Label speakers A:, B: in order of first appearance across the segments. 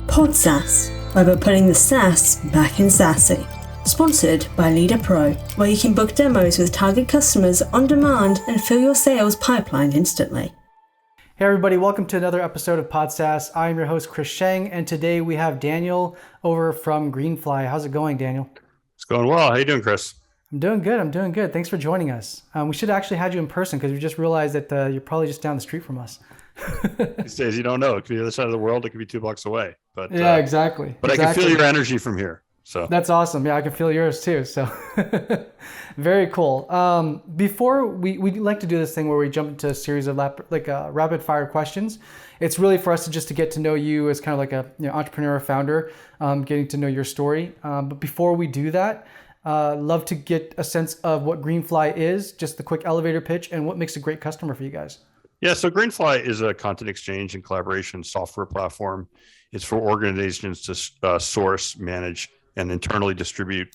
A: PodSaaS, where we're putting the SaaS back in sassy. Sponsored by LeadrPro, where you can book demos with target customers on demand and fill your sales pipeline instantly.
B: Hey everybody, welcome to another episode of PodSaaS. I'm your host, Chris Sheng, and today we have Daniel over from Greenfly. How's it going, Daniel?
C: It's going well. How you doing, Chris?
B: I'm doing good. Thanks for joining us. We should have actually had you in person because we just realized that you're probably just down the street from us.
C: These days, you don't know. It could be the other side of the world. It could be 2 blocks away. But
B: yeah, exactly.
C: But
B: exactly.
C: I can feel your energy from here. So
B: that's awesome. Yeah, I can feel yours too. So very cool. Before we like to do this thing where we jump into a series of rapid fire questions. It's really for us to get to know you as kind of like a entrepreneur founder, getting to know your story. But before we do that, love to get a sense of what Greenfly is, just the quick elevator pitch, and what makes a great customer for you guys.
C: Yeah, so Greenfly is a content exchange and collaboration software platform. It's for organizations to source, manage, and internally distribute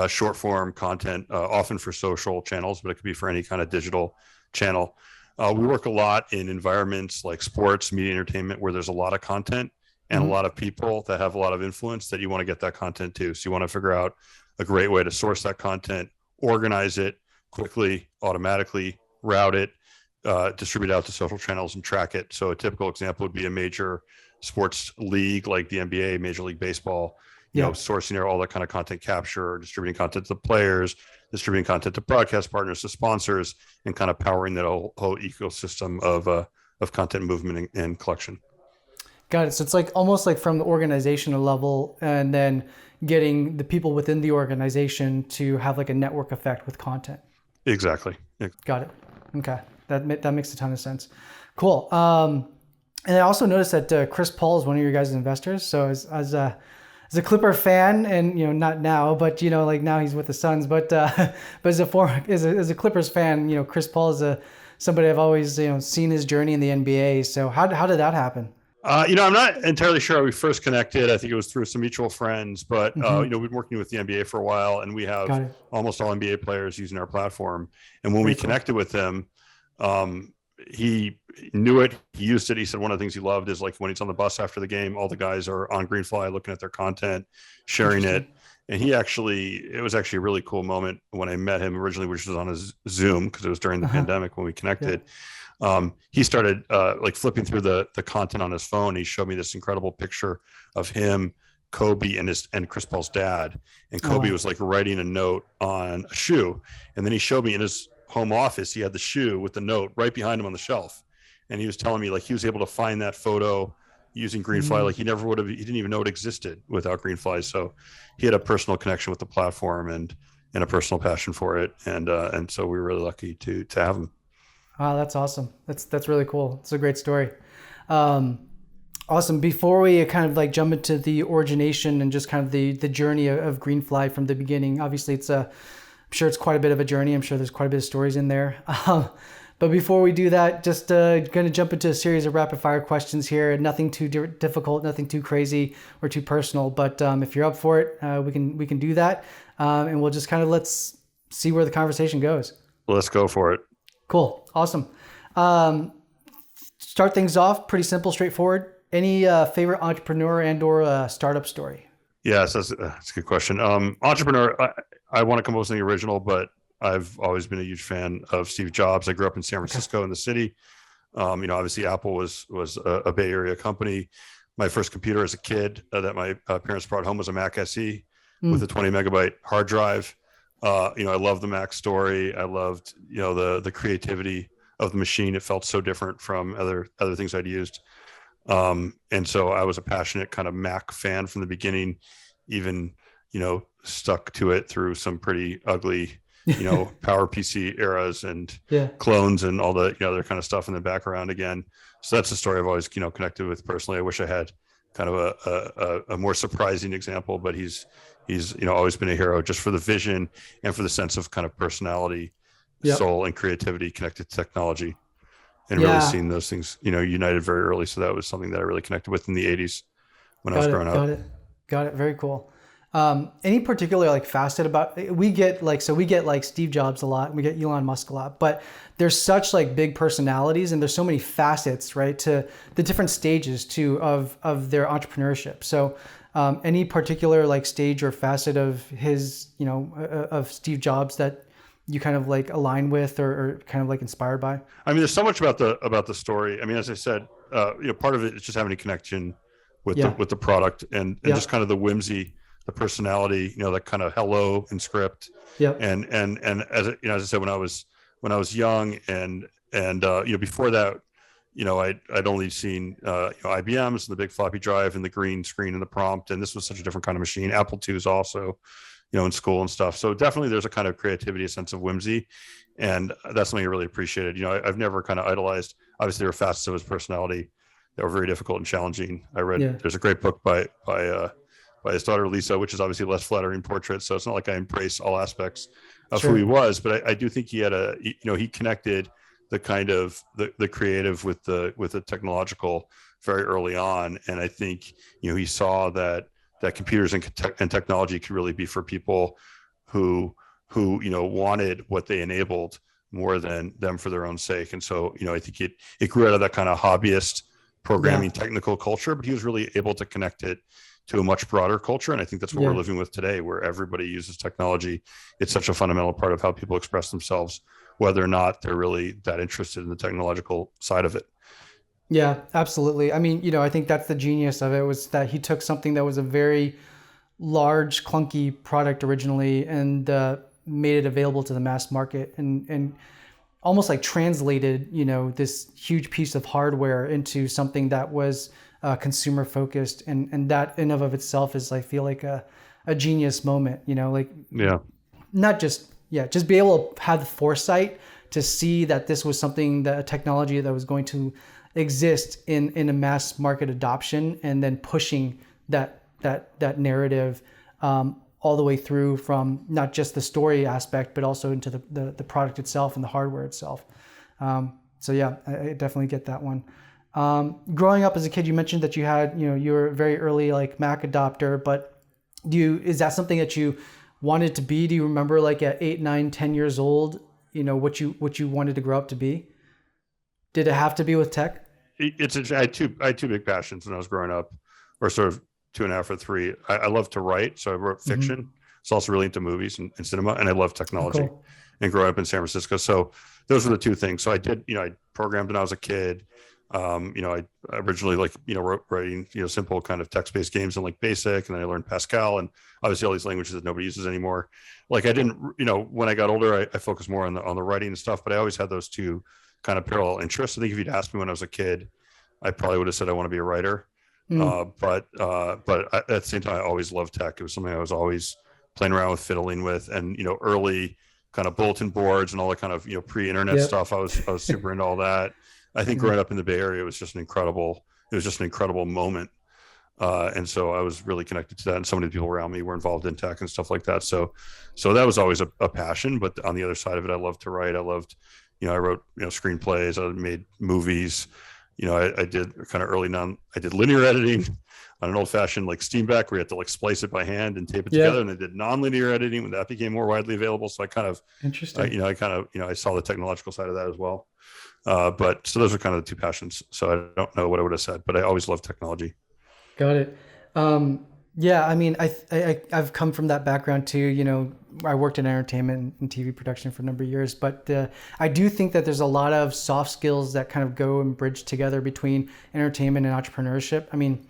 C: short form content, often for social channels, but it could be for any kind of digital channel. We work a lot in environments like sports, media, entertainment, where there's a lot of content and a lot of people that have a lot of influence that you want to get that content to. So you want to figure out a great way to source that content, organize it quickly, automatically, route it, distribute out to social channels and track it. So a typical example would be a major sports league like the NBA, Major League Baseball, sourcing all that kind of content capture, distributing content to players, distributing content to broadcast partners, to sponsors, and kind of powering that whole ecosystem of content movement and collection.
B: Got it. So it's like almost like from the organizational level, and then getting the people within the organization to have like a network effect with content.
C: Exactly.
B: Got it. Okay. That makes a ton of sense. Cool. And I also noticed that Chris Paul is one of your guys' investors. So as a Clipper fan, and not now, but like now he's with the Suns. But as a Clippers fan, Chris Paul is somebody I've always seen his journey in the NBA. So how did that happen?
C: I'm not entirely sure how we first connected. I think it was through some mutual friends, but we've been working with the NBA for a while, and we have almost all NBA players using our platform. And when we connected with him, he knew it. He used it. He said one of the things he loved is like when he's on the bus after the game, all the guys are on Greenfly looking at their content, sharing it. And it was actually a really cool moment when I met him originally, which was on a Zoom because it was during the pandemic when we connected. Yeah. He started flipping through the content on his phone. He showed me this incredible picture of him, Kobe, and Chris Paul's dad. And Kobe was like writing a note on a shoe. And then he showed me in his home office, he had the shoe with the note right behind him on the shelf. And he was telling me like he was able to find that photo using Greenfly. Like he didn't even know it existed without Greenfly. So he had a personal connection with the platform and a personal passion for it. And so we were really lucky to have him.
B: Wow, that's awesome. That's really cool. It's a great story. Awesome. Before we kind of like jump into the origination and just kind of the journey of Greenfly from the beginning, obviously I'm sure it's quite a bit of a journey. I'm sure there's quite a bit of stories in there. But before we do that, just going to jump into a series of rapid fire questions here. Nothing too difficult, nothing too crazy or too personal. But if you're up for it, we can do that. And we'll just kind of let's see where the conversation goes.
C: Let's go for it. Cool.
B: Awesome. Start things off pretty simple, straightforward. Any favorite entrepreneur and or startup story?
C: Yes, that's a good question. Entrepreneur, I want to come up with something original, but I've always been a huge fan of Steve Jobs. I grew up in San Francisco in the city. Obviously Apple was a Bay Area company. My first computer as a kid that my parents brought home was a Mac SE with a 20 megabyte hard drive. I loved the Mac story. I loved, the creativity of the machine. It felt so different from other things I'd used. And so I was a passionate kind of Mac fan from the beginning, even, stuck to it through some pretty ugly, Power PC eras and clones and all the other kind of stuff in the background again. So that's a story I've always, connected with personally. I wish I had kind of a more surprising example, but he's always been a hero just for the vision and for the sense of kind of personality, soul, and creativity connected to technology, and really seeing those things, united very early. So that was something that I really connected with in the 80s when I was growing up.
B: Got it. Very cool. Any particular like facet about, we get like Steve Jobs a lot, we get Elon Musk a lot, but there's such like big personalities and there's so many facets, right, to the different stages too of their entrepreneurship. So any particular like stage or facet of his, of Steve Jobs that you kind of like align with or kind of like inspired by?
C: I mean, there's so much about the story. I mean, as I said, part of it is just having a connection with the product and just kind of the whimsy, the personality, that kind of hello in script.
B: Yep.
C: And as as I said, when I was young and before that, I'd only seen IBMs and the big floppy drive and the green screen and the prompt, and this was such a different kind of machine. Apple IIs also, in school and stuff. So definitely there's a kind of creativity, a sense of whimsy, and that's something I really appreciated. I've never kind of idolized. Obviously, there were facets of his personality that were very difficult and challenging. I read there's a great book by his daughter Lisa, which is obviously less flattering portrait. So it's not like I embrace all aspects of who he was, but I do think he had he connected the kind of the creative with the technological very early on, and I think he saw that computers and technology could really be for people who wanted what they enabled more than them for their own sake. And so I think it grew out of that kind of hobbyist programming technical culture, but he was really able to connect it to a much broader culture. And I think that's what we're living with today, where everybody uses technology. It's such a fundamental part of how people express themselves, whether or not they're really that interested in the technological side of it.
B: Yeah, absolutely. I mean, I think that's the genius of it, was that he took something that was a very large, clunky product originally and made it available to the mass market and almost like translated, this huge piece of hardware into something that was consumer focused. And that in of itself is, I feel like a genius moment, not just be able to have the foresight to see that this was something, that a technology that was going to exist in a mass market adoption, and then pushing that narrative all the way through from not just the story aspect, but also into the product itself and the hardware itself. So yeah, I definitely get that one. Growing up as a kid, you mentioned that you had, you were a very early like Mac adopter, but is that something that you wanted to be? Do you remember like at 8, 9, 10 years old, what you wanted to grow up to be? Did it have to be with tech?
C: I had two big passions when I was growing up, or sort of 2.5 or 3. I love to write, so I wrote fiction. Mm-hmm. I was also really into movies and cinema, and I love technology. Oh, cool. And growing up in San Francisco, so those were the two things. So I did, I programmed when I was a kid. I originally wrote writing, simple kind of text-based games in like BASIC, and then I learned Pascal, and obviously all these languages that nobody uses anymore. Like I didn't, when I got older, I focused more on the writing and stuff, but I always had those two kind of parallel interests. I think if you'd asked me when I was a kid, I probably would have said I want to be a writer. But at the same time, I always loved tech. It was something I was always playing around with, fiddling with, and early kind of bulletin boards and all that kind of pre-internet stuff. I was super into all that. I think growing up in the Bay Area was just an incredible moment. And so I was really connected to that, and so many people around me were involved in tech and stuff like that. So that was always a passion. But on the other side of it, I loved to write. I loved, I wrote, screenplays. I made movies. I did kind of early on. I did linear editing on an old-fashioned like Steamback, where you had to like splice it by hand and tape it together. And I did non-linear editing when that became more widely available. So I kind of, interesting. I saw the technological side of that as well. But so those are kind of the two passions. So I don't know what I would have said, but I always loved technology.
B: Got it. Yeah, I mean, I've come from that background too. I worked in entertainment and TV production for a number of years, but I do think that there's a lot of soft skills that kind of go and bridge together between entertainment and entrepreneurship. I mean,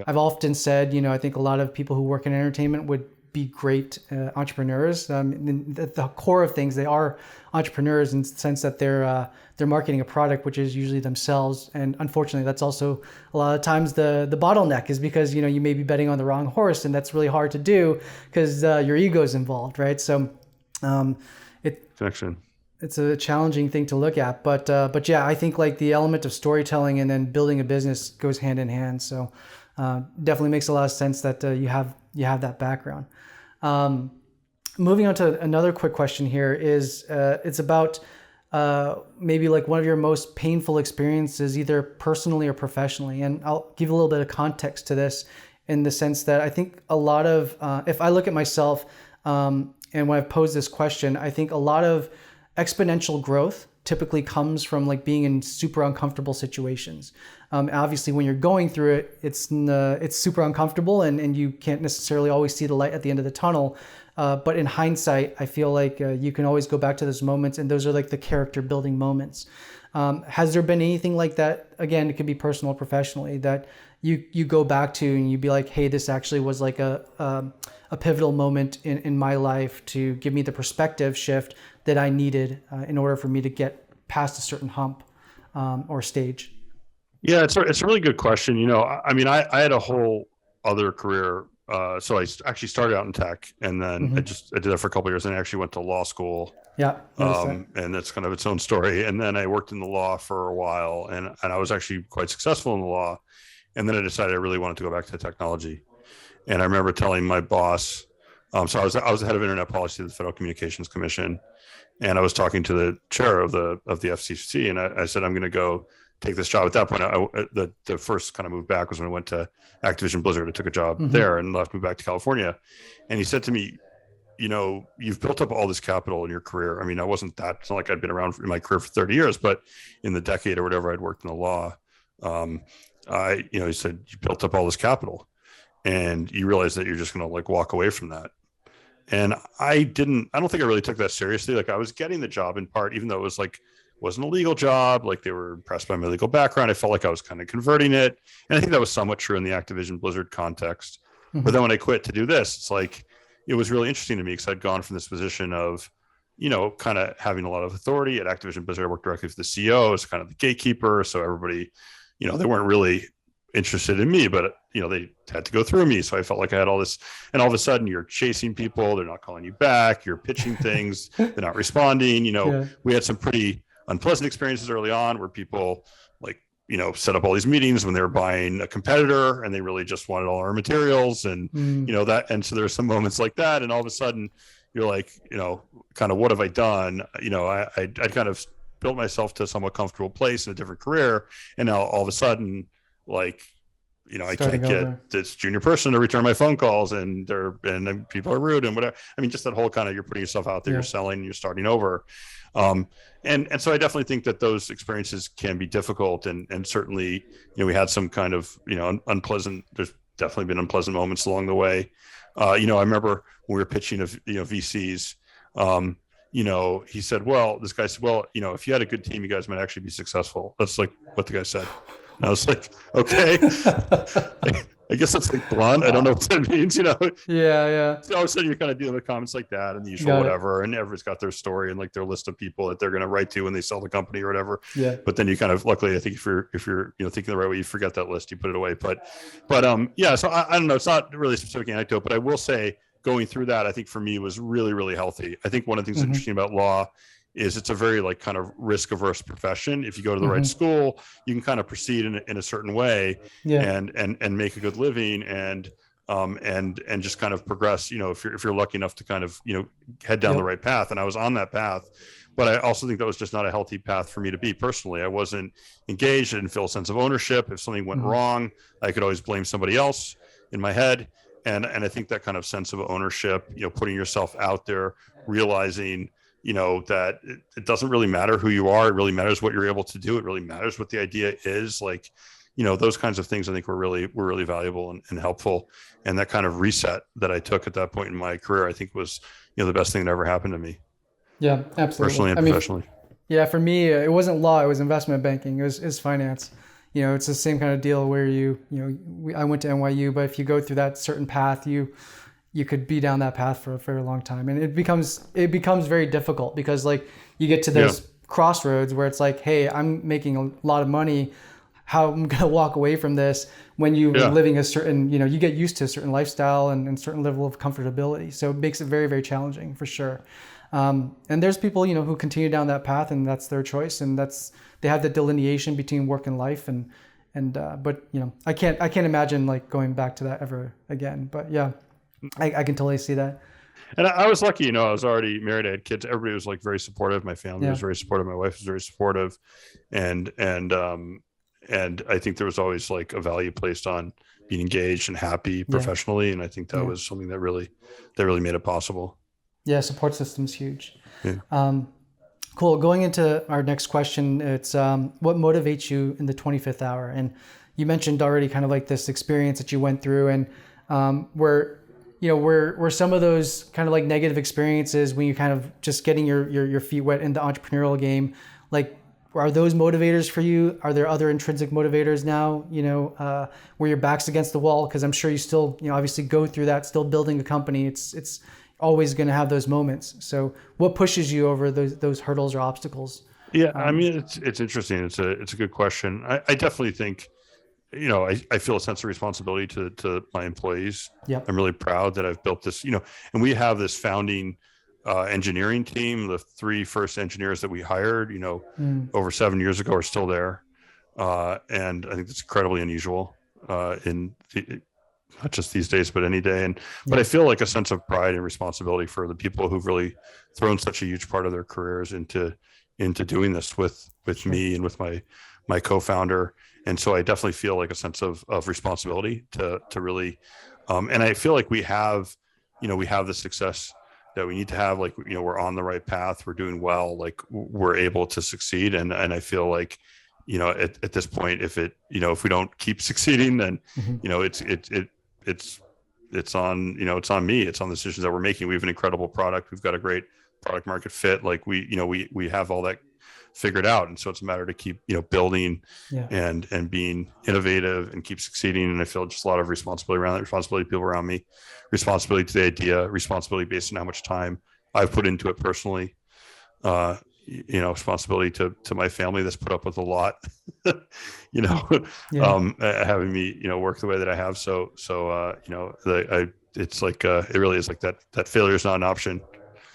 B: I've often said, I think a lot of people who work in entertainment would be great entrepreneurs. The core of things, they are entrepreneurs in the sense that they're marketing a product, which is usually themselves. And unfortunately, that's also a lot of times the bottleneck, is because you may be betting on the wrong horse, and that's really hard to do because your ego is involved, right? So it's a challenging thing to look at. But yeah, I think like the element of storytelling and then building a business goes hand in hand. So definitely makes a lot of sense that you have that background. Moving on to another quick question here is it's about maybe like one of your most painful experiences, either personally or professionally. And I'll give a little bit of context to this. in the sense that I think a lot of, if I look at myself, and when I've posed this question, I think a lot of exponential growth typically comes from like being in super uncomfortable situations. Obviously, when you're going through it, it's super uncomfortable, and you can't necessarily always see the light at the end of the tunnel. But in hindsight, I feel like you can always go back to those moments, and those are like the character building moments. Has there been anything like that? Again, it could be personal or professionally, that you go back to and you'd be like, hey, this actually was like a pivotal moment in my life to give me the perspective shift that I needed in order for me to get past a certain hump or stage?
C: Yeah, it's a really good question. I mean, I had a whole other career. So I actually started out in tech, and then I did that for a couple of years, and I actually went to law school.
B: Yeah.
C: And that's kind of its own story. And then I worked in the law for a while, and I was actually quite successful in the law. And then I decided I really wanted to go back to technology. And I remember telling my boss, so I was the head of internet policy of the Federal Communications Commission, and I was talking to the chair of the FCC, and I said, I'm going to go take this job. At that point, the first kind of move back was when I went to Activision Blizzard. I took a job there and moved back to California. And he said to me, you've built up all this capital in your career. I mean, it's not like I'd been around in my career for 30 years, but in the decade or whatever I'd worked in the law, he said, you built up all this capital, and you realize that you're just going to like walk away from that. And I don't think I really took that seriously. Like, I was getting the job in part, even though it was like, wasn't a legal job. Like, they were impressed by my legal background. I felt like I was kind of converting it. And I think that was somewhat true in the Activision Blizzard context. But then when I quit to do this, it's like, it was really interesting to me because I'd gone from this position of, kind of having a lot of authority at Activision Blizzard. I worked directly with the CEO as kind of the gatekeeper. So everybody, they weren't really interested in me, but they had to go through me. So I felt like I had all this, and all of a sudden you're chasing people. They're not calling you back. You're pitching things. They're not responding. We had some pretty unpleasant experiences early on where people set up all these meetings when they were buying a competitor and they really just wanted all our materials. And, and so there's some moments like that. And all of a sudden you're like, kind of, what have I done? I'd kind of built myself to a somewhat comfortable place in a different career. And now all of a sudden, I can't get this junior person to return my phone calls, and people are rude and whatever. I mean, just that whole kind of, you're putting yourself out there, you're selling, you're starting over. And so I definitely think that those experiences can be difficult. And certainly, we had some kind of, unpleasant, there's definitely been unpleasant moments along the way. I remember when we were pitching of, VCs, he said, this guy said, if you had a good team, you guys might actually be successful. That's like what the guy said. And I was like, okay, I guess that's like blunt. I don't know what that means,
B: Yeah.
C: So all of a sudden you're kind of dealing with comments like that and the usual whatever, and everyone's got their story and like their list of people that they're going to write to when they sell the company or whatever.
B: Yeah.
C: But then you kind of, luckily, I think if you're thinking the right way, you forget that list, you put it away. But so I don't know. It's not really a specific anecdote, but I will say going through that, I think for me was really, really healthy. I think one of the things that's interesting about law is it's a very like kind of risk averse profession. If you go to the right school, you can kind of proceed in a certain way and make a good living and just kind of progress, if you're lucky enough to kind of, head down the right path. And I was on that path, but I also think that was just not a healthy path for me to be personally. I wasn't engaged. I didn't feel a sense of ownership. If something went wrong, I could always blame somebody else in my head. And I think that kind of sense of ownership, putting yourself out there, realizing, that it doesn't really matter who you are. It really matters what you're able to do. It really matters what the idea is. Like, those kinds of things I think were really valuable and helpful. And that kind of reset that I took at that point in my career, I think was, the best thing that ever happened to me.
B: Yeah, absolutely.
C: Personally and professionally.
B: Yeah, for me, it wasn't law, it was investment banking. It was finance. It's the same kind of deal where I went to NYU, but if you go through that certain path, you could be down that path for a very long time. And it becomes very difficult because like you get to those crossroads where it's like, hey, I'm making a lot of money. How am I going to walk away from this when you're living a certain, you get used to a certain lifestyle and certain level of comfortability. So it makes it very, very challenging for sure. And there's people, who continue down that path and that's their choice. And they have the delineation between work and life. But I can't imagine like going back to that ever again. But yeah. I can totally see that.
C: And I was lucky, I was already married. I had kids. Everybody was like very supportive. My family was very supportive. My wife was very supportive. And I think there was always like a value placed on being engaged and happy professionally. And I think that was something that really made it possible.
B: Yeah. Support system's huge.
C: Yeah.
B: Cool. Going into our next question, it's what motivates you in the 25th hour? And you mentioned already kind of like this experience that you went through, and where some of those kind of like negative experiences when you kind of just getting your feet wet in the entrepreneurial game, like, are those motivators for you? Are there other intrinsic motivators now, where your back's against the wall? Because I'm sure you still, obviously go through that, still building a company. It's always going to have those moments. So what pushes you over those hurdles or obstacles?
C: Yeah. I mean, it's interesting. It's a good question. I definitely think, I feel a sense of responsibility to my employees.
B: Yep.
C: I'm really proud that I've built this, and we have this founding engineering team. The 3 first engineers that we hired, over 7 years ago are still there. And I think that's incredibly unusual not just these days, but any day. But I feel like a sense of pride and responsibility for the people who've really thrown such a huge part of their careers into doing this with me and with my co-founder. And so I definitely feel like a sense of responsibility to really, and I feel like we have the success that we need to have. Like, we're on the right path, we're doing well, like we're able to succeed. And I feel like, at this point, if we don't keep succeeding, then, it's on me. It's on the decisions that we're making. We have an incredible product. We've got a great product market fit. Like we have all that figured out. And so it's a matter to keep, building and being innovative and keep succeeding. And I feel just a lot of responsibility around that, responsibility to people around me, responsibility to the idea, responsibility based on how much time I've put into it personally, responsibility to my family that's put up with a lot, having me, work the way that I have. It's like, it really is like that failure is not an option.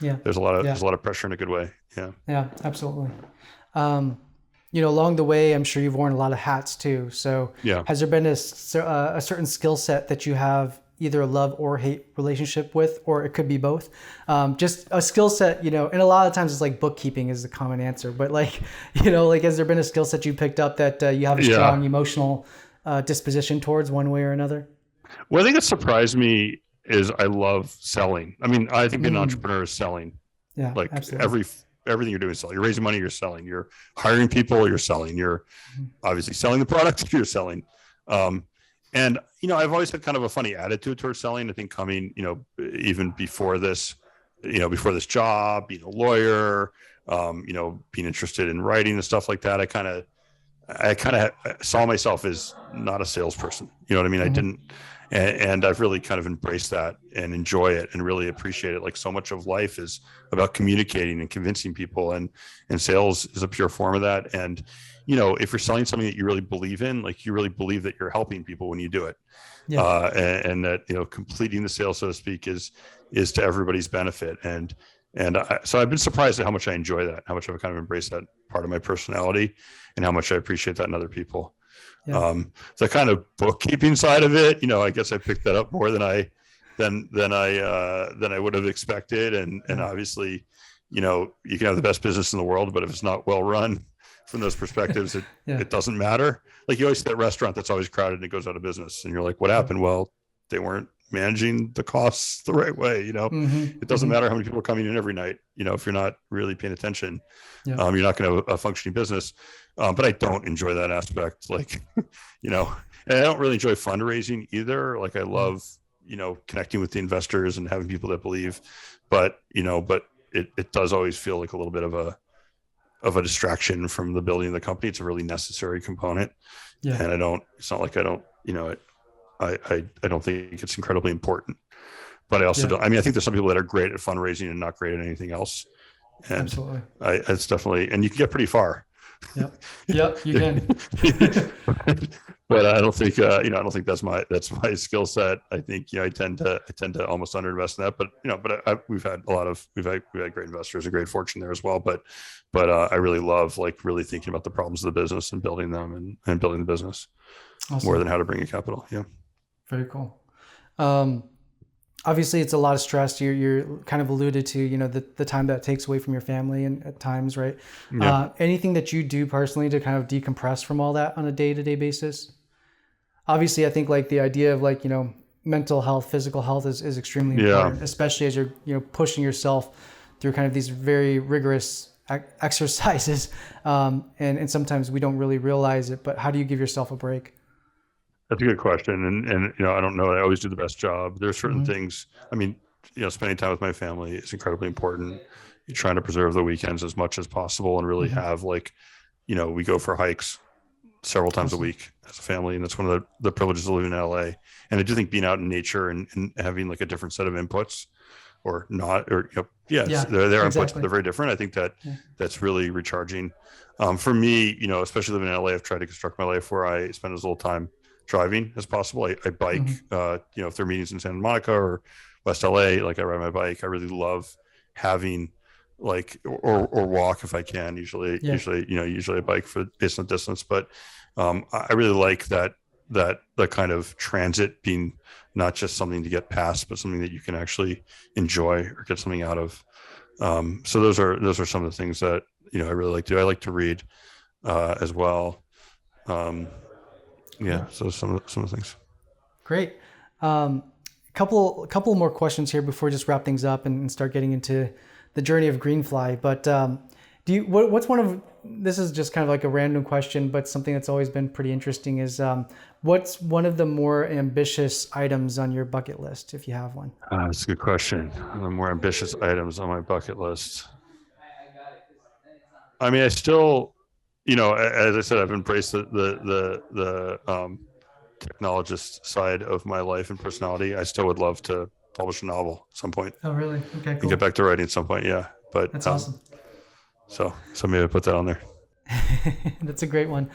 B: Yeah.
C: There's a lot of pressure in a good way. Yeah.
B: Yeah, absolutely. Along the way, I'm sure you've worn a lot of hats too. So has there been a certain skill set that you have either a love or hate relationship with, or it could be both? Just a skill set, and a lot of times it's like bookkeeping is the common answer, but has there been a skill set you picked up that you have a strong emotional disposition towards one way or another?
C: Well, I think it surprised me is I love selling. I mean, I think being an entrepreneur is selling.
B: Yeah,
C: like
B: absolutely.
C: Everything you're doing is selling. You're raising money, you're selling. You're hiring people, you're selling. You're obviously selling the product, you're selling. And, I've always had kind of a funny attitude towards selling. I think coming, even before this job, being a lawyer, being interested in writing and stuff like that, I kind of saw myself as not a salesperson. You know what I mean? I didn't. And I've really kind of embraced that and enjoy it and really appreciate it. Like, so much of life is about communicating and convincing people, and sales is a pure form of that. And, if you're selling something that you really believe in, like you really believe that you're helping people when you do it. Yeah. And that, completing the sale, so to speak, is to everybody's benefit. So I've been surprised at how much I enjoy that, how much I've kind of embraced that part of my personality, and how much I appreciate that in other people. Yeah. The kind of bookkeeping side of it, I guess I picked that up more than I would have expected. And obviously, you can have the best business in the world, but if it's not well run from those perspectives, it doesn't matter. Like, you always see that restaurant that's always crowded and it goes out of business, and you're like, what happened? Well, they weren't managing the costs the right way. It doesn't matter how many people are coming in every night. If you're not really paying attention, you're not going to have a functioning business. But I don't enjoy that aspect. Like, and I don't really enjoy fundraising either. Like, I love, connecting with the investors and having people that believe, but it does always feel like a little bit of a distraction from the building of the company. It's a really necessary component. Yeah. And it's not like I don't think it's incredibly important, but I also don't. I mean, I think there's some people that are great at fundraising and not great at anything else. And absolutely. It's definitely, and you can get pretty far.
B: Yep, you can.
C: But I don't think, I don't think that's my skill set. I think, I tend to almost underinvest in that, but we've had great investors and great fortune there as well. But I really love, like, really thinking about the problems of the business and building them and building the business. Awesome. More than how to bring in capital. Yeah.
B: Very cool. Obviously it's a lot of stress. You're kind of alluded to, the time that takes away from your family and at times, right? Yeah. Anything that you do personally to kind of decompress from all that on a day-to-day basis? obviously I think like the idea of like, mental health, physical health is extremely important, especially as you're, pushing yourself through kind of these very rigorous exercises. And sometimes we don't really realize it, but how do you give yourself a break?
C: That's a good question. And I don't know. I always do the best job. There are certain
B: Mm-hmm.
C: things. I mean, spending time with my family is incredibly important. You're trying to preserve the weekends as much as possible and really
B: Mm-hmm.
C: have like, we go for hikes several times a
B: Awesome.
C: week as a family. And that's one of the privileges of living in LA. And I do think being out in nature and having like a different set of inputs or not, or,
B: Yeah,
C: their inputs,
B: exactly.
C: they're very different. I think
B: Yeah.
C: that's really recharging. For me, especially living in LA, I've tried to construct my life where I spend as little time driving as possible. I bike,
B: Mm-hmm.
C: if there are meetings in Santa Monica or West LA, like I ride my bike. I really love having like, or walk if I can, usually
B: Yeah.
C: I bike based on distance, but I really like that kind of transit being not just something to get past, but something that you can actually enjoy or get something out of. So those are some of the things that, I really like to do. I like to read as well. So some of the things.
B: Great. Couple more questions here before we just wrap things up and start getting into the journey of Greenfly. But what's one of, this is just kind of like a random question, but something that's always been pretty interesting is what's one of the more ambitious items on your bucket list, if you have one?
C: That's a good question. The more ambitious items on my bucket list. I mean, I still, as I said, I've embraced the technologist side of my life and personality. I still would love to publish a novel at some point
B: Oh, really? Okay,
C: and
B: cool.
C: get back to writing at some point. Yeah, but
B: That's awesome.
C: So maybe I put that on there.
B: That's a great one.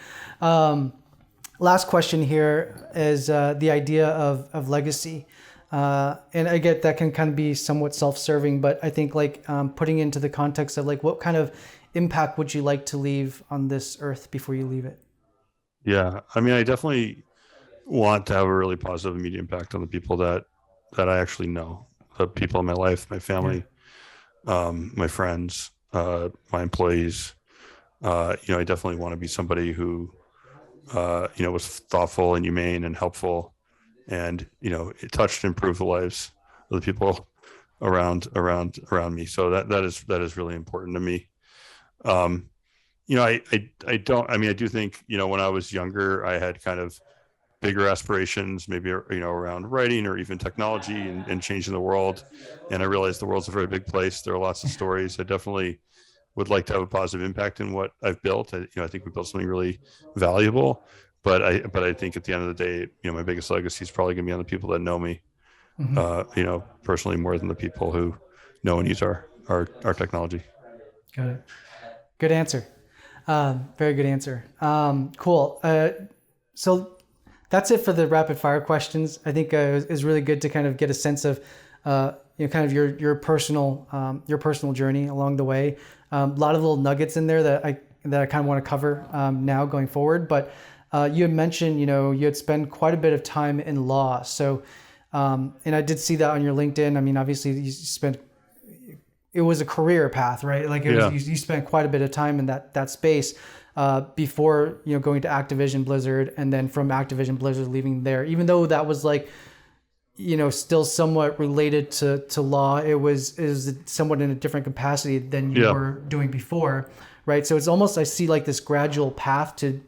B: Last question here is the idea of legacy. And I get that can kind of be somewhat self-serving, but I think like putting into the context of like what kind of impact would you like to leave on this earth before you leave it?
C: Yeah, I mean, I definitely want to have a really positive immediate impact on the people that I actually know, the people in my life, my family, my friends, my employees. I definitely want to be somebody who, was thoughtful and humane and helpful, and it touched and improved the lives of the people around me. So that is really important to me. I don't. I mean, I do think when I was younger, I had kind of bigger aspirations, maybe around writing or even technology and changing the world. And I realized the world's a very big place. There are lots of stories. I definitely would like to have a positive impact in what I've built. I think we built something really valuable. But I think at the end of the day, my biggest legacy is probably going to be on the people that know me, personally, more than the people who know and use our technology.
B: Got it. Good answer. Very good answer. Cool. So that's it for the rapid fire questions. I think it was really good to kind of get a sense of kind of your personal journey along the way. A lot of little nuggets in there that I kind of want to cover now going forward. But you had mentioned you had spent quite a bit of time in law. So and I did see that on your LinkedIn. I mean, obviously you spent. It was a career path, right? Like you spent quite a bit of time in that space before going to Activision Blizzard, and then from Activision Blizzard leaving there. Even though that was like still somewhat related to law, it was somewhat in a different capacity than you were doing before, right? So it's almost, I see like this gradual path to,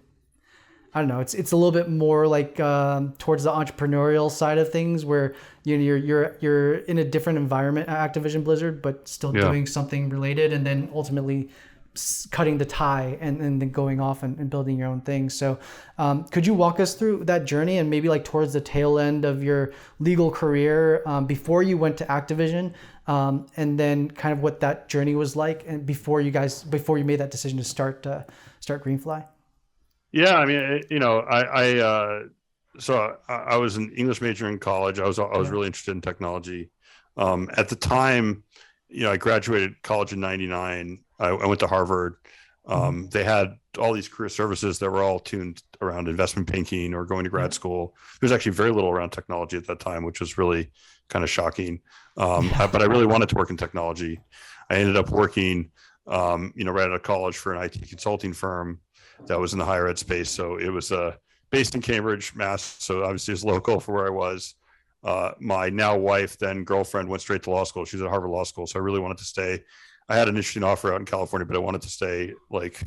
B: I don't know, it's a little bit more like towards the entrepreneurial side of things, where you're in a different environment at Activision Blizzard, but still doing something related, and then ultimately cutting the tie and then going off and building your own thing. So could you walk us through that journey and maybe like towards the tail end of your legal career before you went to Activision, and then kind of what that journey was like, and before you made that decision to start Greenfly?
C: Yeah, I mean, so I was an English major in college. I was really interested in technology. At the time, I graduated college in '99. I went to Harvard. They had all these career services that were all tuned around investment banking or going to grad school. There was actually very little around technology at that time, which was really kind of shocking. But I really wanted to work in technology. I ended up working, right out of college for an IT consulting firm that was in the higher ed space. So it was based in Cambridge, Mass. So obviously it's local for where I was. My now wife, then girlfriend, went straight to law school. She's at Harvard Law School. So I really wanted to stay. I had an interesting offer out in California, but I wanted to stay like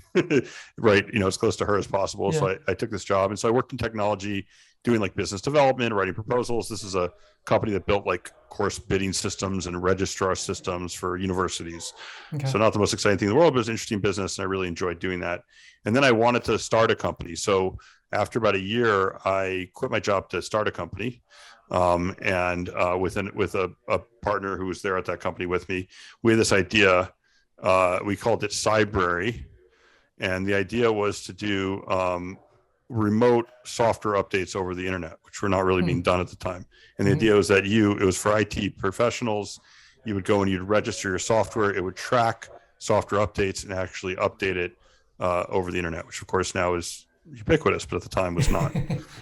C: right, as close to her as possible. Yeah. So I took this job. And so I worked in technology, doing like business development, writing proposals. This is a company that built like course bidding systems and registrar systems for universities. Okay. So not the most exciting thing in the world, but it was an interesting business. And I really enjoyed doing that. And then I wanted to start a company. So after about a year, I quit my job to start a company. And with a partner who was there at that company with me, we had this idea. We called it Cybrary, and the idea was to do remote software updates over the internet, which were not really being done at the time. And the idea was that it was for IT professionals. You would go and you'd register your software. It would track software updates and actually update it over the internet, which of course now is ubiquitous, but at the time was not.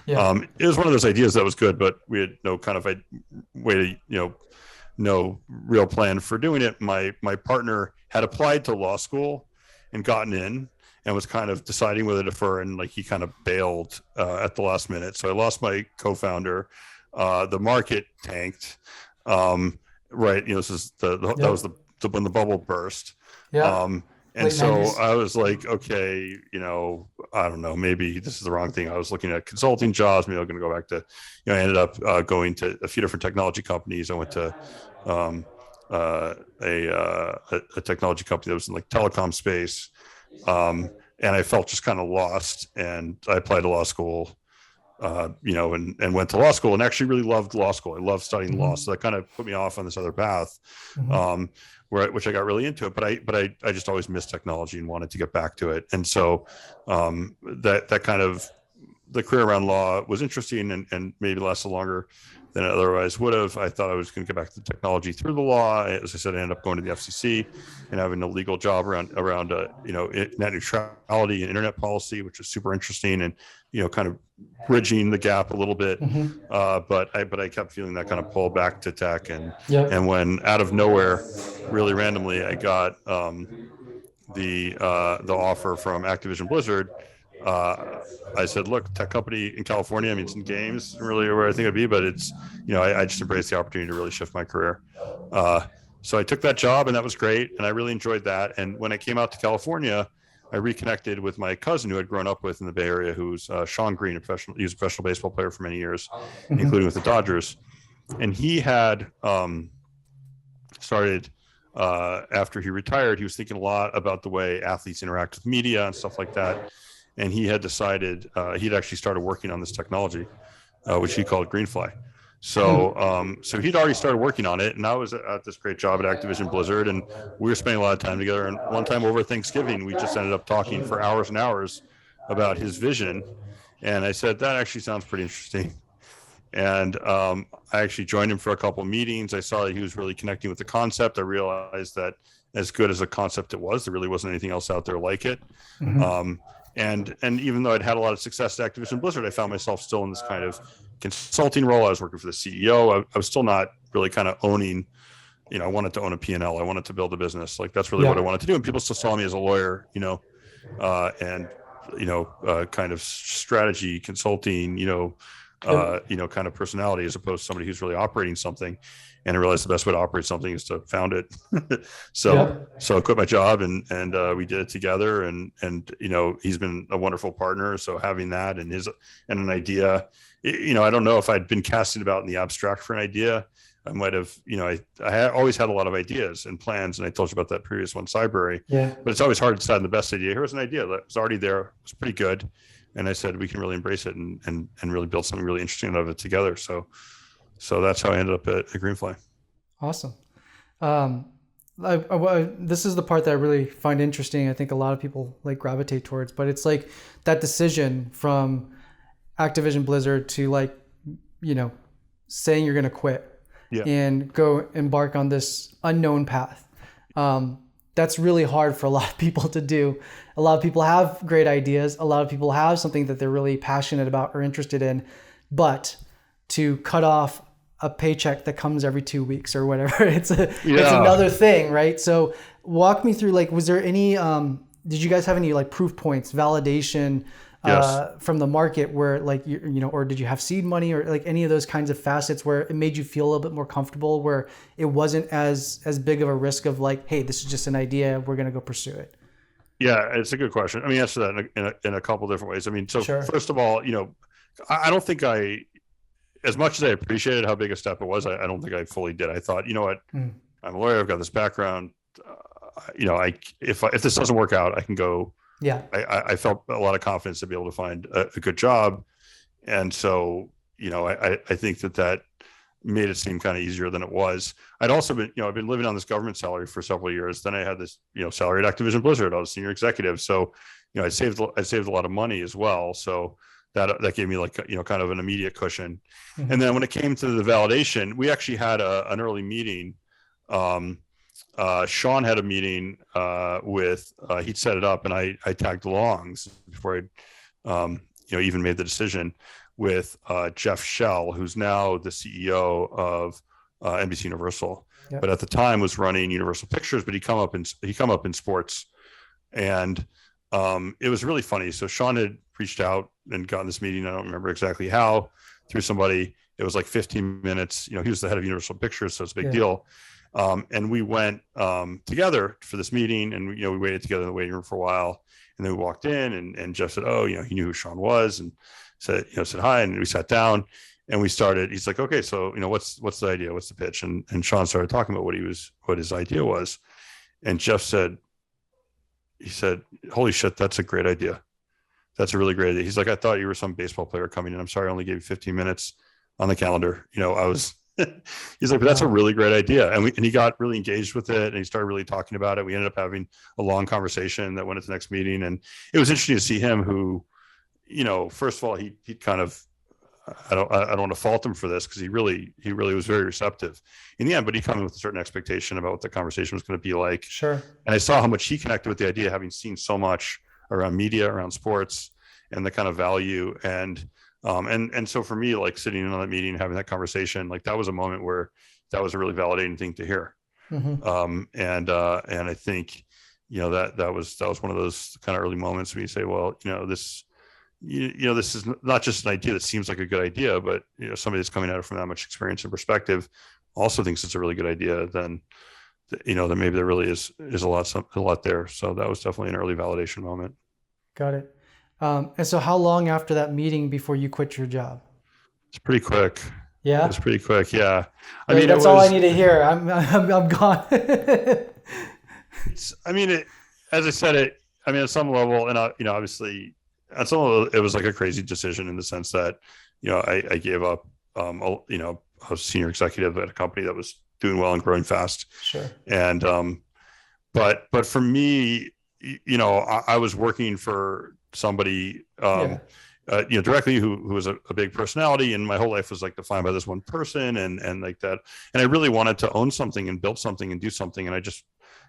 C: Yeah. It was one of those ideas that was good, but we had no kind of a way to, no real plan for doing it. My partner had applied to law school and gotten in and was kind of deciding whether to defer, and like he kind of bailed at the last minute. So I lost my co-founder. The market tanked. Right. This is that was the when the bubble burst. Yeah. And so 90s. I was like, okay, I don't know, maybe this is the wrong thing. I was looking at consulting jobs. Maybe I'm going to go back to, I ended up going to a few different technology companies. I went to a technology company that was in like telecom space. And I felt just kind of lost. And I applied to law school, and went to law school and actually really loved law school. I loved studying law. So that kind of put me off on this other path. Which I got really into it, but I just always missed technology and wanted to get back to it. And so that kind of the career around law was interesting and maybe lasted longer than it otherwise would have. I thought I was going to get back to technology through the law. As I said, I ended up going to the FCC and having a legal job around net neutrality and internet policy, which is super interesting and kind of bridging the gap a little bit. But I kept feeling that kind of pull back to tech, and when out of nowhere, really randomly, I got the offer from Activision Blizzard. I said, look, tech company in California, it's in games, really where I think I'd be, but it's, I just embraced the opportunity to really shift my career. So I took that job and that was great. And I really enjoyed that. And when I came out to California, I reconnected with my cousin who I'd grown up with in the Bay Area, who's Sean Green, he was a professional baseball player for many years, including with the Dodgers. And he had started, after he retired, he was thinking a lot about the way athletes interact with media and stuff like that. And he had decided he'd actually started working on this technology, which he called Greenfly. So he'd already started working on it, and I was at this great job at Activision Blizzard, and we were spending a lot of time together. And one time over Thanksgiving, we just ended up talking for hours and hours about his vision. And I said, that actually sounds pretty interesting. And I actually joined him for a couple of meetings. I saw that he was really connecting with the concept. I realized that as good as a concept it was, there really wasn't anything else out there like it. And even though I'd had a lot of success at Activision Blizzard, I found myself still in this kind of consulting role. I was working for the CEO. I was still not really kind of owning, I wanted to own a P&L. I wanted to build a business. Like that's really what I wanted to do. And people still saw me as a lawyer, and kind of strategy consulting, kind of personality as opposed to somebody who's really operating something. And I realized the best way to operate something is to found it. So I quit my job and we did it together. And he's been a wonderful partner. So having that and an idea, I don't know if I'd been casting about in the abstract for an idea. I might have, I always had a lot of ideas and plans, and I told you about that previous one, Cybrary. But it's always hard to decide on the best idea. Here's an idea that was already there. It was pretty good. And I said, we can really embrace it and really build something really interesting out of it together. So that's how I ended up at Greenfly.
B: Awesome. This is the part that I really find interesting. I think a lot of people gravitate towards, but it's like that decision from Activision Blizzard to saying you're going to quit and go embark on this unknown path. That's really hard for a lot of people to do. A lot of people have great ideas. A lot of people have something that they're really passionate about or interested in, but to cut off a paycheck that comes every 2 weeks or whatever, it's another thing, right? So walk me through, was there any, did you guys have any proof points, validation,
C: Yes.
B: from the market where like, or did you have seed money or like any of those kinds of facets where it made you feel a little bit more comfortable, where it wasn't as big of a risk of like, hey, this is just an idea, we're going to go pursue it?
C: Yeah, it's a good question. I mean, answer that in a couple different ways. I mean, so
B: Sure.
C: first of all, I don't think as much as I appreciated how big a step it was, I don't think I fully did. I thought, you know what, I'm a lawyer, I've got this background. If this doesn't work out, I can go.
B: Yeah.
C: I felt a lot of confidence to be able to find a good job. And so, I think that made it seem kind of easier than it was. I'd also been, I've been living on this government salary for several years. Then I had this, salary at Activision Blizzard. I was a senior executive. So, I saved a lot of money as well. So that gave me like, kind of an immediate cushion. Mm-hmm. And then when it came to the validation, we actually had an early meeting. Sean had a meeting with, he'd set it up and I tagged along before I, even made the decision with Jeff Shell, who's now the CEO of NBC Universal, yep. But at the time was running Universal Pictures, but he come up in sports. And it was really funny. So Sean had reached out and gotten this meeting. I don't remember exactly how, through somebody. It was like 15 minutes. He was the head of Universal Pictures, so it's a big deal. And we went together for this meeting, and we waited together in the waiting room for a while. And then we walked in, and Jeff said, "Oh, he knew who Sean was," and said hi. And we sat down, and we started. He's like, "Okay, so what's the idea? What's the pitch?" And Sean started talking about what his idea was, and Jeff said, "Holy shit, that's a great idea. That's a really great idea." He's like, "I thought you were some baseball player coming in. I'm sorry, I only gave you 15 minutes on the calendar. I was." He's like, "But that's a really great idea." And he got really engaged with it, and he started really talking about it. We ended up having a long conversation that went into the next meeting. And it was interesting to see him who, first of all, he kind of, I don't want to fault him for this, because he really was very receptive in the end, but he came with a certain expectation about what the conversation was going to be like.
B: Sure. And
C: I saw how much he connected with the idea, having seen so much around media, around sports, and the kind of value. And so for me, like sitting in on that meeting, having that conversation, like that was a moment where that was a really validating thing to hear. Mm-hmm. And I think, that was one of those kind of early moments where you say, well, this is not just an idea that seems like a good idea, but somebody that's coming at it from that much experience and perspective also thinks it's a really good idea. Then, then maybe there really is a lot there. So that was definitely an early validation moment.
B: Got it. And so how long after that meeting before you quit your job?
C: It's pretty quick.
B: Yeah.
C: It's pretty quick. Yeah.
B: I mean, that's all I need to hear. I'm gone.
C: As I said, at some level, and obviously at some level, it was like a crazy decision in the sense that, I gave up, I was a senior executive at a company that was doing well and growing fast.
B: Sure.
C: And, but for me, I was working for somebody, directly who was a big personality, and my whole life was like defined by this one person and like that. And I really wanted to own something and build something and do something. And I just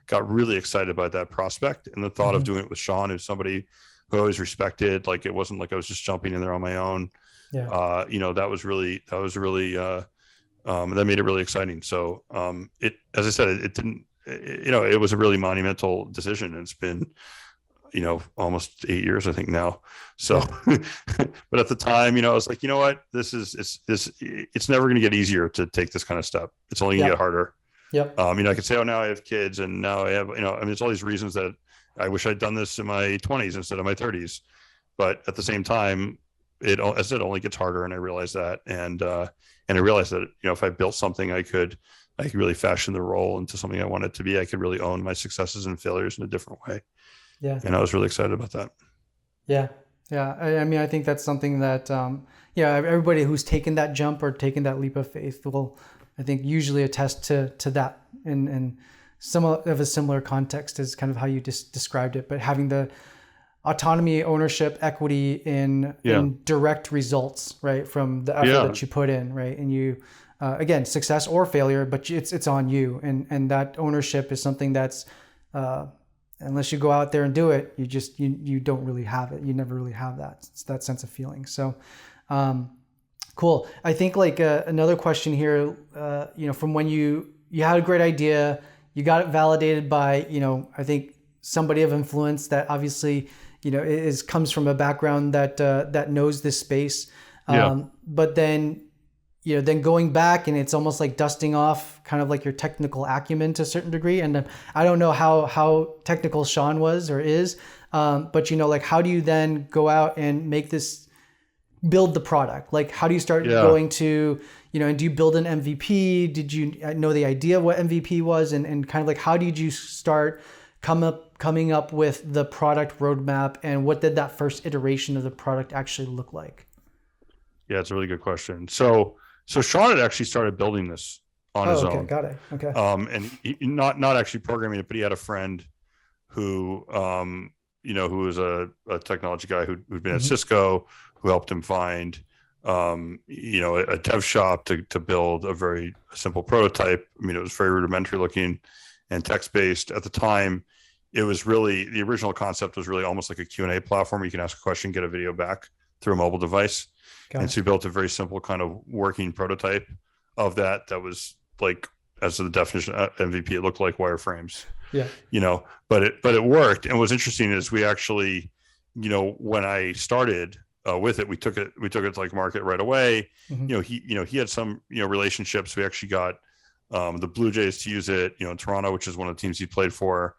C: got really excited about that prospect and the thought of doing it with Sean, who's somebody who I always respected. Like, it wasn't like I was just jumping in there on my own. Yeah. That was really, that made it really exciting. So, as I said, it didn't, it was a really monumental decision, and it's been, almost 8 years, I think now. So, but at the time, I was like, what, it's never going to get easier to take this kind of step. It's only going to get harder.
B: Yep.
C: I could say, oh, now I have kids, and now I have, it's all these reasons that I wish I'd done this in my 20s instead of my 30s. But at the same time, as I said, only gets harder. And I realized that. And I realized that, if I built something, I could really fashion the role into something I want it to be. I could really own my successes and failures in a different way. Yeah. And I was really excited about that.
B: Yeah. Yeah. I think that's something that, everybody who's taken that jump or taken that leap of faith will, I think, usually attest to that. And some of a similar context is kind of how you described it, but having the autonomy, ownership, equity in direct results, right? From the effort that you put in, right? And you, again, success or failure, but it's on you. And that ownership is something that's, unless you go out there and do it, you don't really have it. You never really have that. It's that sense of feeling. So, cool. I think like another question here, from when you had a great idea, you got it validated by, I think somebody of influence that obviously comes from a background that knows this space. But then, then going back, and it's almost like dusting off kind of like your technical acumen to a certain degree. And I don't know how technical Sean was or is, but like, how do you then go out and build the product? Like, how do you start going to, and do you build an MVP? Did you know the idea of what MVP was? And kind of like, how did you start coming up with the product roadmap, and what did that first iteration of the product actually look like?
C: Yeah, it's a really good question. So Sean had actually started building this on his own.
B: Got it. Okay.
C: And he, not actually programming it, but he had a friend who, who was a technology guy who'd been at Cisco, who helped him find, a dev shop to build a very simple prototype. I mean, it was very rudimentary looking and text-based. At the time, it was really, the original concept was really almost like a Q&A platform where you can ask a question, get a video back through a mobile device. So he built a very simple kind of working prototype of that was like, as the definition of MVP, it looked like wireframes. But it worked. And what's interesting is we actually, when I started with it, we took it to like market right away. He had some, relationships. We actually got the Blue Jays to use it, in Toronto, which is one of the teams he played for,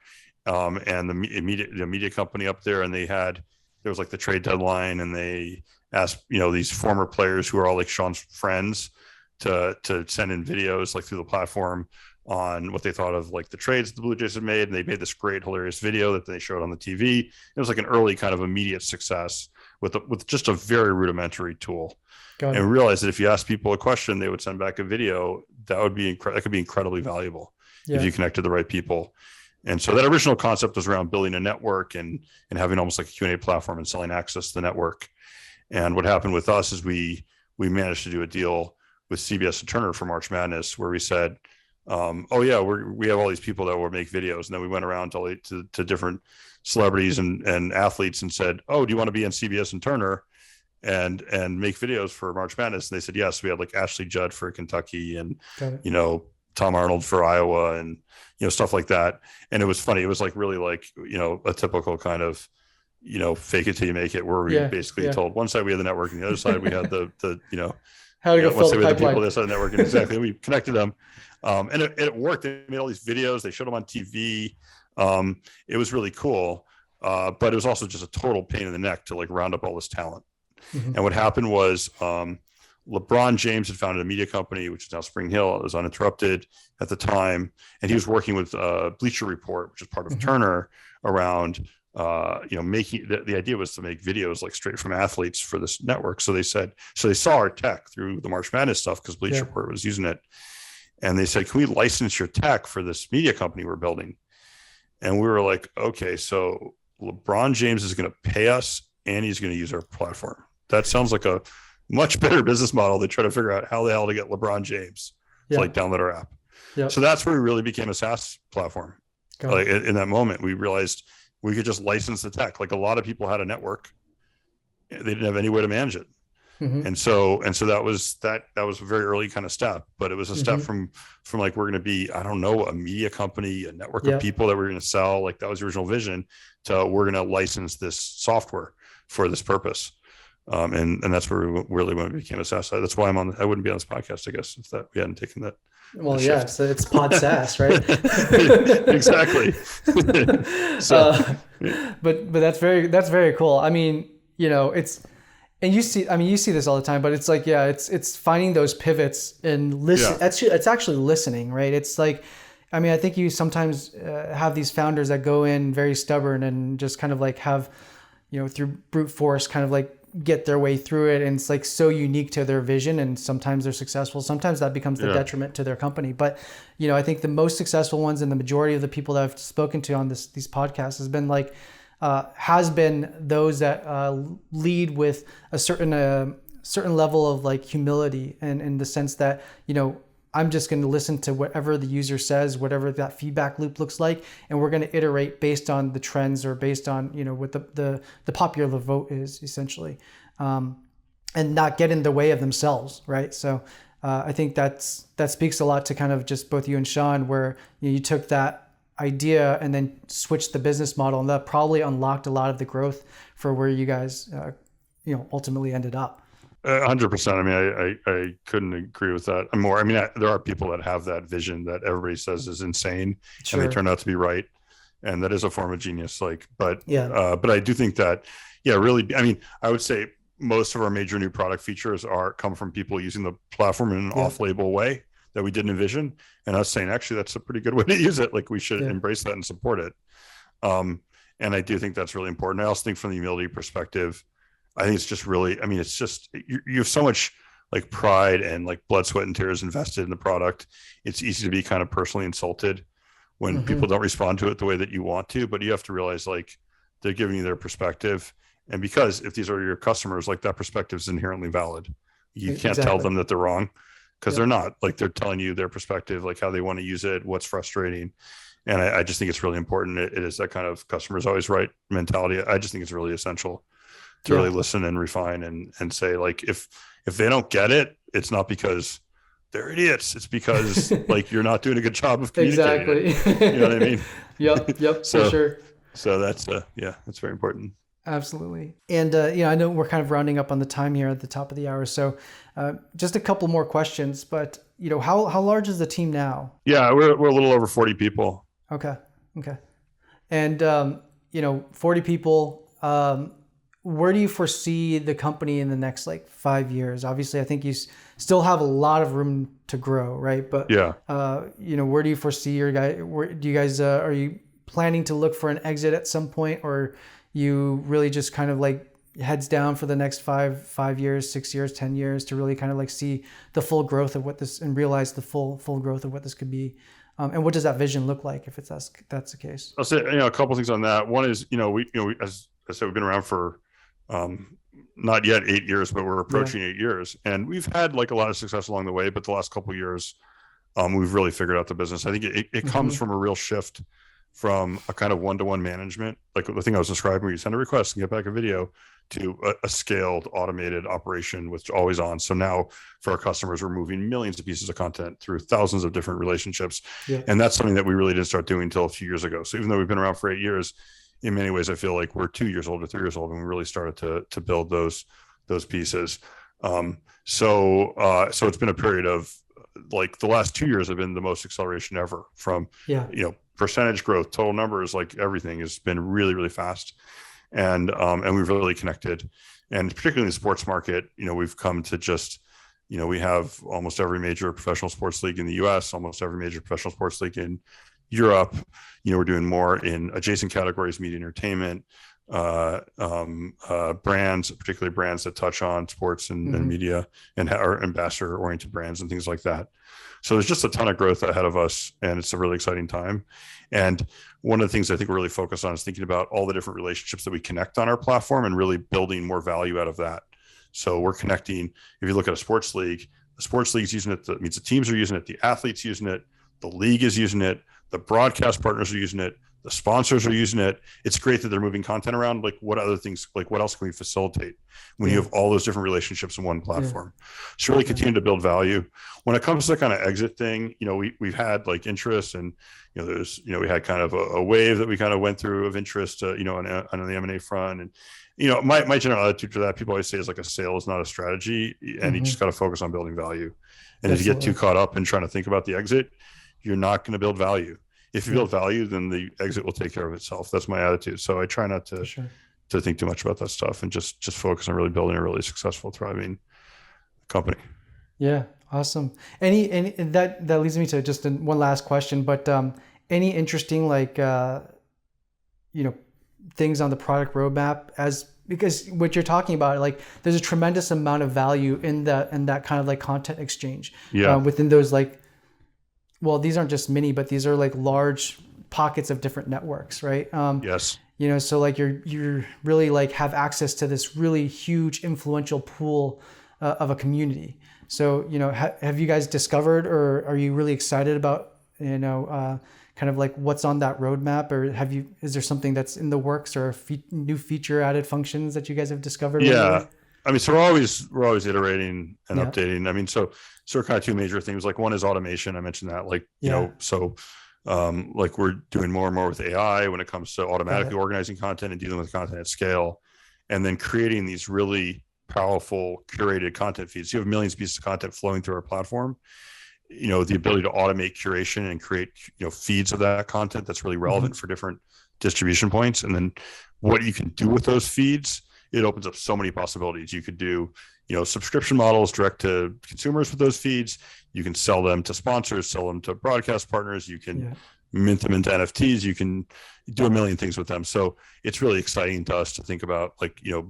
C: and the media company up there. And there was like the trade deadline, and they asked, these former players who are all like Sean's friends to send in videos like through the platform on what they thought of like the trades the Blue Jays had made. And they made this great, hilarious video that they showed on the TV. It was like an early kind of immediate success with just a very rudimentary tool. And we realized that if you asked people a question, they would send back a video. That could be incredibly valuable if you connected the right people. And so that original concept was around building a network and having almost like a Q&A platform and selling access to the network. And what happened with us is we managed to do a deal with CBS and Turner for March Madness, where we said, we have all these people that will make videos. And then we went around to different celebrities and athletes and said, do you want to be on CBS and Turner and make videos for March Madness? And they said, yes. We had like Ashley Judd for Kentucky and, Tom Arnold for Iowa and, stuff like that. And it was funny. It was like really like, a typical kind of, fake it till you make it, where we basically told one side we had the network and the other side we had the
B: how to go fill the pipeline.
C: People this side of the network, and exactly. We connected them. And it worked. They made all these videos. They showed them on TV. It was really cool. But it was also just a total pain in the neck to like round up all this talent. And what happened was LeBron James had founded a media company, which is now Spring Hill. It was Uninterrupted at the time. And he was working with Bleacher Report, which is part of Turner, around making the idea was to make videos like straight from athletes for this network. So they saw our tech through the March Madness stuff because Bleacher Report was using it. And they said, can we license your tech for this media company we're building? And we were like, okay, so LeBron James is going to pay us and he's going to use our platform. That sounds like a much better business model than try to figure out how the hell to get LeBron James to like download our app. So that's where we really became a SaaS platform. Like in that moment, we realized we could just license the tech. Like a lot of people had a network. They didn't have any way to manage it. And so that was a very early kind of step, but it was a step from like, we're going to be, I don't know, a media company, a network of people that we're going to sell. Like that was the original vision, to we're going to license this software for this purpose. And that's where we really when we became a SaaS. That's why I wouldn't be on this podcast, I guess, if we hadn't taken that.
B: Well, yeah, so it's pod SaaS, right?
C: Exactly.
B: But that's very cool. I mean, and you see this all the time, but it's like, it's finding those pivots and listen. It's actually listening, right? It's like, I mean, I think you sometimes have these founders that go in very stubborn and just kind of like have, through brute force, kind of like get their way through it. And it's like so unique to their vision. And sometimes they're successful. Sometimes that becomes the detriment to their company. But, I think the most successful ones and the majority of the people that I've spoken to on these podcasts has been those that lead with a certain level of like humility, and in the sense that, I'm just going to listen to whatever the user says, whatever that feedback loop looks like, and we're going to iterate based on the trends or based on what the popular vote is, essentially, and not get in the way of themselves, right? So I think that speaks a lot to kind of just both you and Sean, where you took that idea and then switched the business model, and that probably unlocked a lot of the growth for where you guys, ultimately ended up.
C: 100%. I mean, I couldn't agree with that more. I mean, there are people that have that vision that everybody says is insane,
B: Sure.
C: and they turn out to be right. And that is a form of genius. But I do think that, really, I mean, I would say most of our major new product features come from people using the platform in an off-label way that we didn't envision, and us saying, actually, that's a pretty good way to use it. Like, we should embrace that and support it. And I do think that's really important. I also think from the humility perspective, I think it's just really, I mean, it's just, you have so much like pride and like blood, sweat, and tears invested in the product. It's easy to be kind of personally insulted when people don't respond to it the way that you want to, but you have to realize like they're giving you their perspective. And because if these are your customers, like that perspective is inherently valid. You can't tell them that they're wrong, because they're not. Like, they're telling you their perspective, like how they want to use it, what's frustrating. And I just think it's really important. It is that kind of customer's always right mentality. I just think it's really essential to really listen and refine and say, like, if they don't get it, it's not because they're idiots. It's because like you're not doing a good job of communicating.
B: Exactly.
C: You know what I mean?
B: Yep, for sure.
C: So that's that's very important.
B: Absolutely. And I know we're kind of rounding up on the time here at the top of the hour. So just a couple more questions, but how large is the team now?
C: Yeah, we're a little over 40 people.
B: Okay. And 40 people, where do you foresee the company in the next 5 years? Obviously, I think you still have a lot of room to grow, right? But where do you foresee your guys? Do you guys are you planning to look for an exit at some point, or you really just kind of heads down for the next 5 years, 6 years, 10 years to really kind of see the full growth of what this and realize the full growth of what this could be? And what does that vision look like if that's the case?
C: I'll say a couple of things on that. One is we as I said, we've been around for not yet 8 years, but we're approaching 8 years, and we've had a lot of success along the way. But the last couple of years, we've really figured out the business. I think it comes from a real shift from a kind of one-to-one management, like the thing I was describing, where you send a request and get back a video, to a scaled automated operation with always on. So now for our customers, we're moving millions of pieces of content through thousands of different relationships. And that's something that we really didn't start doing until a few years ago. So even though we've been around for 8 years, in many ways, I feel like we're 2 years old or 3 years old when we really started to build those pieces. So it's been a period of the last 2 years have been the most acceleration ever from, percentage growth, total numbers, everything has been really, really fast. And we've really connected, and particularly in the sports market, we've come to just, we have almost every major professional sports league in the US, almost every major professional sports league in Europe. We're doing more in adjacent categories, media, entertainment, brands, particularly brands that touch on sports and media, and are ambassador oriented brands and things like that. So there's just a ton of growth ahead of us, and it's a really exciting time. And one of the things I think we're really focused on is thinking about all the different relationships that we connect on our platform and really building more value out of that. So we're connecting, if you look at a sports league, the sports league's using it, that means the teams are using it, the athletes using it, the league is using it, the broadcast partners are using it, the sponsors are using it. It's great that they're moving content around. What other things, what else can we facilitate when you have all those different relationships in one platform? So really continue to build value. When it comes to the kind of exit thing, we've had interest, and there's we had kind of a wave that we kind of went through of interest, on the M&A front. And my general attitude to that, people always say, is a sale is not a strategy, and you just got to focus on building value. And if you get too caught up in trying to think about the exit, you're not going to build value. If you build value, then the exit will take care of itself. That's my attitude. So I try not to think too much about that stuff, and just focus on really building a really successful, thriving company.
B: Yeah, awesome. And that leads me to just one last question. But any interesting things on the product roadmap, because what you're talking about, there's a tremendous amount of value in that kind of content exchange. Within those well, these aren't just mini, but these are large pockets of different networks, right?
C: Yes.
B: So you're really have access to this really huge influential pool of a community. So, have you guys discovered, or are you really excited about, kind of what's on that roadmap, or is there something that's in the works, or new feature added functions that you guys have discovered?
C: Yeah. I mean, so we're always iterating and updating. I mean, so kind of two major things. One is automation. I mentioned that, so Like we're doing more and more with AI when it comes to automatically organizing content and dealing with content at scale, and then creating these really powerful curated content feeds. You have millions of pieces of content flowing through our platform. The ability to automate curation and create, feeds of that content that's really relevant for different distribution points. And then what you can do with those feeds, it opens up so many possibilities. You could do, subscription models direct to consumers with those feeds. You can sell them to sponsors, sell them to broadcast partners. You can mint them into NFTs. You can do a million things with them. So it's really exciting to us to think about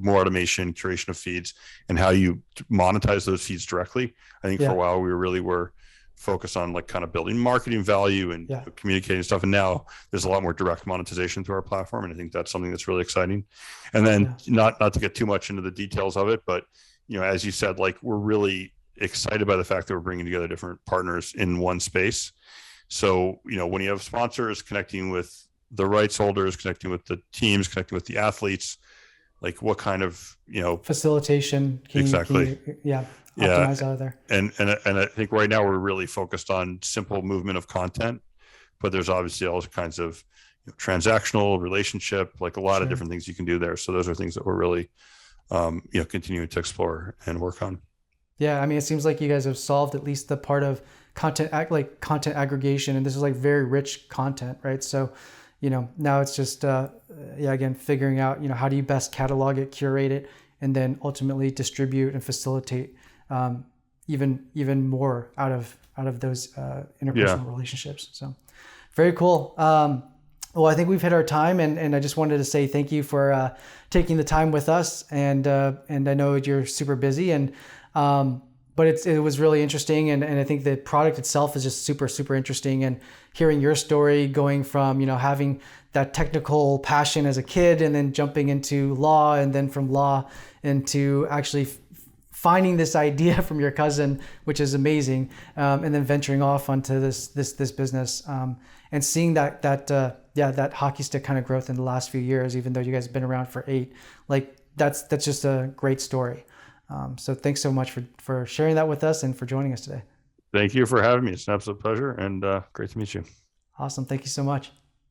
C: more automation, curation of feeds, and how you monetize those feeds directly. I think for a while we were focused on kind of building marketing value and communicating stuff. And now there's a lot more direct monetization through our platform. And I think that's something that's really exciting. And then not to get too much into the details of it, but as you said, we're really excited by the fact that we're bringing together different partners in one space. So, when you have sponsors connecting with the rights holders, connecting with the teams, connecting with the athletes, what kind of,
B: facilitation optimize out of there.
C: And I think right now we're really focused on simple movement of content, but there's obviously all kinds of transactional relationship, a lot of different things you can do there. So those are things that we're really, continuing to explore and work on.
B: Yeah. I mean, it seems like you guys have solved at least the part of content aggregation, and this is very rich content, right? So, now it's just, again, figuring out, how do you best catalog it, curate it, and then ultimately distribute and facilitate even more out of those interpersonal relationships. So very cool. Well, I think we've hit our time, and I just wanted to say thank you for taking the time with us. And I know you're super busy, but it was really interesting, and I think the product itself is just super, super interesting. And hearing your story, going from having that technical passion as a kid, and then jumping into law, and then from law into actually finding this idea from your cousin, which is amazing, and then venturing off onto this business, and seeing that hockey stick kind of growth in the last few years, even though you guys have been around for 8, that's just a great story. So thanks so much for sharing that with us and for joining us today.
C: Thank you for having me. It's an absolute pleasure, and great to meet you.
B: Awesome. Thank you so much.